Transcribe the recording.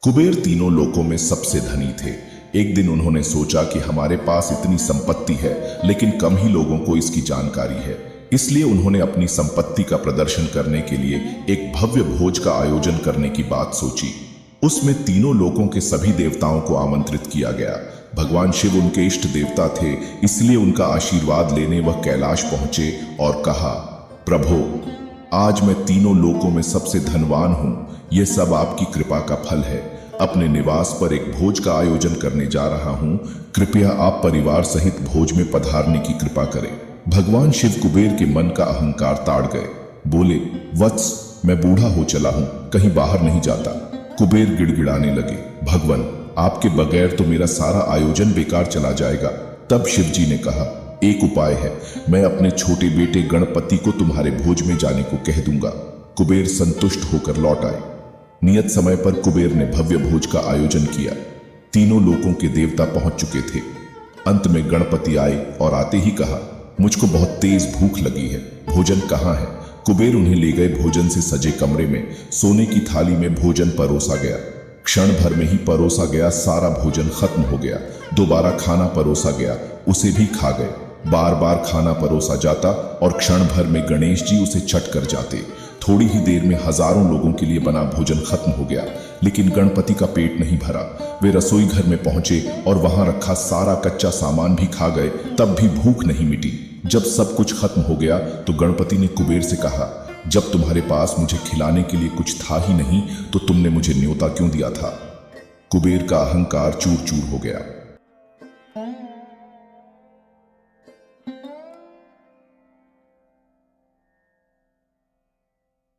कुबेर तीनों लोकों में सबसे धनी थे। एक दिन उन्होंने सोचा कि हमारे पास इतनी संपत्ति है लेकिन कम ही लोगों को इसकी जानकारी है। इसलिए उन्होंने अपनी संपत्ति का प्रदर्शन करने के लिए एक भव्य भोज का आयोजन करने की बात सोची। उसमें तीनों लोकों के सभी देवताओं को आमंत्रित किया गया। भगवान शिव उनके इष्ट देवता थे, इसलिए उनका आशीर्वाद लेने वह कैलाश पहुंचे और कहा, प्रभु, आज मैं तीनों लोकों में सबसे धनवान हूं। यह सब आपकी कृपा का फल है। अपने निवास पर एक भोज का आयोजन करने जा रहा हूं। कृपया आप परिवार सहित भोज में पधारने की कृपा करें। भगवान शिव कुबेर के मन का अहंकार ताड़ गए। बोले, वत्स, मैं बूढ़ा हो चला हूं, कहीं बाहर नहीं जाता। कुबेर गिड़गिड़ाने लगे, भगवान, आपके बगैर तो मेरा सारा आयोजन बेकार चला जाएगा। तब शिव जी ने कहा, एक उपाय है, मैं अपने छोटे बेटे गणपति को तुम्हारे भोज में जाने को कह दूंगा। कुबेर संतुष्ट होकर लौट आए। नियत समय पर कुबेर ने भव्य भोज का आयोजन किया। तीनों लोकों के देवता पहुंच चुके थे। अंत में गणपति आए और आते ही कहा, मुझको बहुत तेज भूख लगी है, भोजन कहाँ है? कुबेर उन्हें ले गए भोजन से सजे कमरे में। सोने की थाली में भोजन परोसा गया। क्षण भर में ही परोसा गया सारा भोजन खत्म हो गया। दोबारा खाना परोसा गया, उसे भी खा गए। बार बार खाना परोसा जाता और क्षण भर में गणेश जी उसे चट कर जाते। थोड़ी ही देर में हजारों लोगों के लिए बना भोजन खत्म हो गया, लेकिन गणपति का पेट नहीं भरा। वे रसोई घर में पहुंचे और वहां रखा सारा कच्चा सामान भी खा गए, तब भी भूख नहीं मिटी। जब सब कुछ खत्म हो गया तो गणपति ने कुबेर से कहा, जब तुम्हारे पास मुझे खिलाने के लिए कुछ था ही नहीं तो तुमने मुझे न्योता क्यों दिया था? कुबेर का अहंकार चूर चूर हो गया।